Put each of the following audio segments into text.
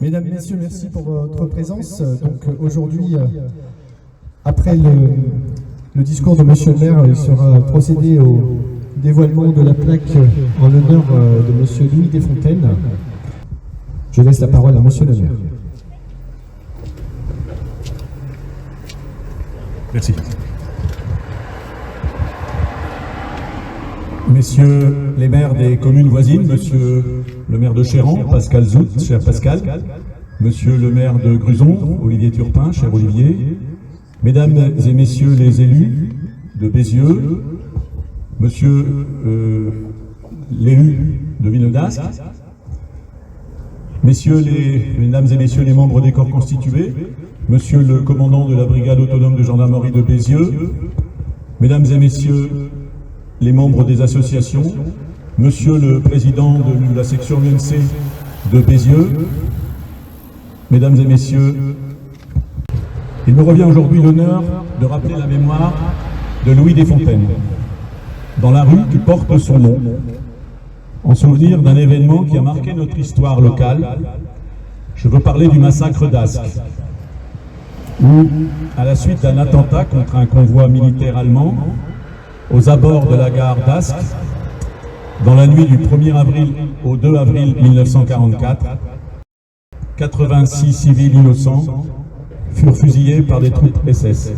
Mesdames et messieurs, merci pour votre présence. Donc aujourd'hui, après le discours de monsieur le maire, il sera procédé au dévoilement de la plaque en l'honneur de monsieur Louis Desfontaines. Je laisse la parole à monsieur le maire. Merci. Messieurs les maires des communes voisines, monsieur le maire de Chéran, Pascal Zout, cher Pascal, monsieur le maire de Gruzon, Olivier Turpin, cher Olivier, mesdames et messieurs les élus de Bézieux, monsieur l'élu de Villeneuve-d'Ascq, mesdames et messieurs les membres des corps constitués, monsieur le commandant de la brigade autonome de gendarmerie de Bézieux, mesdames et messieurs les membres des associations, monsieur le président de la section UNC de Bézieux, mesdames et messieurs, il me revient aujourd'hui l'honneur de rappeler la mémoire de Louis Desfontaines, dans la rue qui porte son nom, en souvenir d'un événement qui a marqué notre histoire locale. Je veux parler du massacre d'Ascq, où, à la suite d'un attentat contre un convoi militaire allemand, aux abords de la gare d'Ascq, dans la nuit du 1er avril au 2 avril 1944, 86 civils innocents furent fusillés par des troupes SS.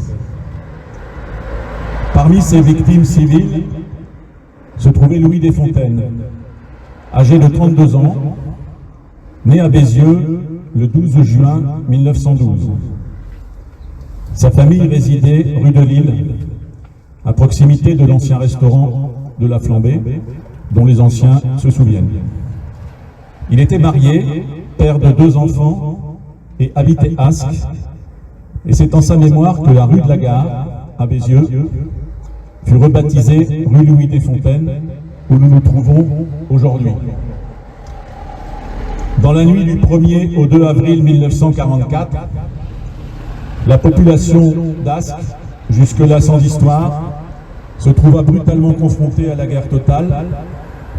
Parmi ces victimes civiles se trouvait Louis Desfontaines, âgé de 32 ans, né à Bézieux le 12 juin 1912. Sa famille résidait rue de Lille, à proximité de l'ancien restaurant de la Flambée, dont les anciens se souviennent. Il était marié, père de 2 enfants, et habitait Ascq, et c'est en sa mémoire que la rue de la Gare, à Bézieux, fut rebaptisée rue Louis Desfontaines, où nous nous trouvons aujourd'hui. Dans la nuit du 1er au 2 avril 1944, la population d'Ascq, jusque-là sans histoire, se trouva brutalement confrontée à la guerre totale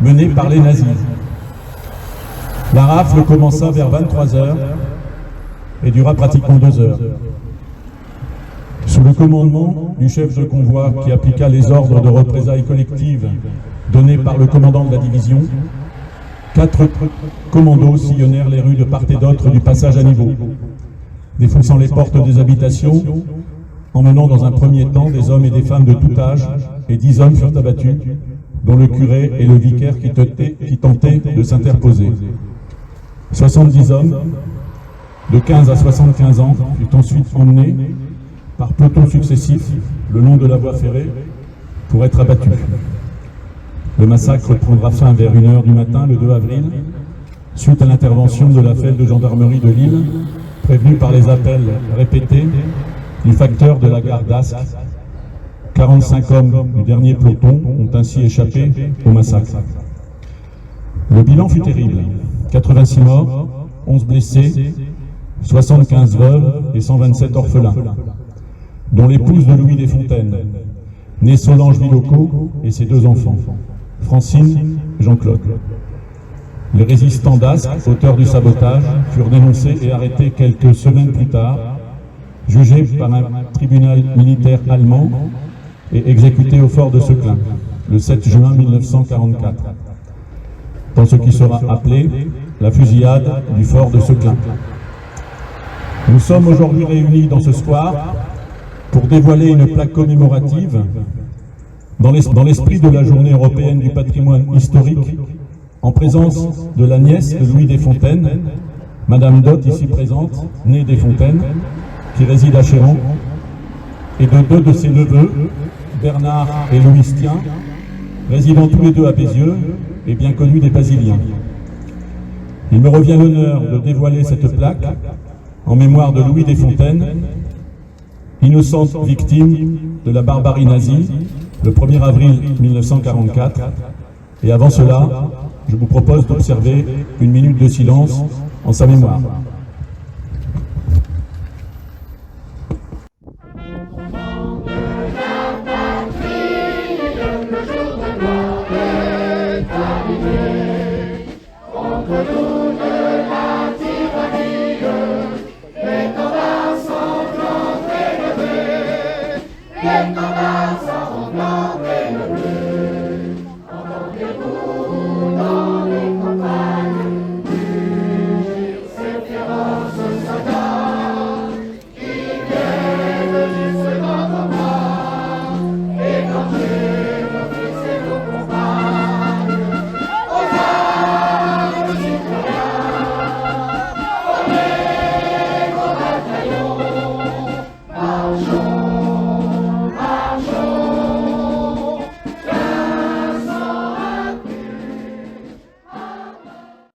menée par les nazis. La rafle commença vers 23 h et dura pratiquement 2 heures. Sous le commandement du chef de convoi qui appliqua les ordres de représailles collectives donnés par le commandant de la division, 4 commandos sillonnèrent les rues de part et d'autre du passage à niveau, défonçant les portes des habitations, emmenant dans un premier temps des hommes et des femmes de tout âge, et 10 hommes furent abattus, dont le curé et le vicaire qui tentaient de s'interposer. 70 hommes, de 15 à 75 ans, furent ensuite emmenés par pelotons successifs le long de la voie ferrée pour être abattus. Le massacre prendra fin vers 1 h du matin, le 2 avril, suite à l'intervention de la FEL de gendarmerie de Lille, prévenue par les appels répétés du facteur de la gare d'Ascq. 45 hommes du dernier peloton ont ainsi échappé au massacre. Le bilan fut terrible. 86 morts, 11 blessés, 75 veuves et 127 orphelins, dont l'épouse de Louis Desfontaines, née Solange Vilocco, et ses 2 enfants, Francine et Jean-Claude. Les résistants d'Ascq, auteurs du sabotage, furent dénoncés et arrêtés quelques semaines plus tard, jugés par un tribunal militaire allemand et exécutés au fort de Seclin, le 7 juin 1944, dans ce qui sera appelé la fusillade du fort de Seclin. Nous sommes aujourd'hui réunis dans ce square pour dévoiler une plaque commémorative dans l'esprit de la journée européenne du patrimoine historique, en présence de la nièce de Louis Desfontaines, Madame Dot, ici présente, née Desfontaines, qui réside à Chéran, et de 2 de ses neveux, Bernard et Louis Stien, résidant tous les 2 à Bézieux et bien connus des Basiliens. Il me revient l'honneur de dévoiler cette plaque en mémoire de Louis Desfontaines, innocente victime de la barbarie nazie, le 1er avril 1944, et avant cela, je vous propose d'observer une minute de silence en sa mémoire.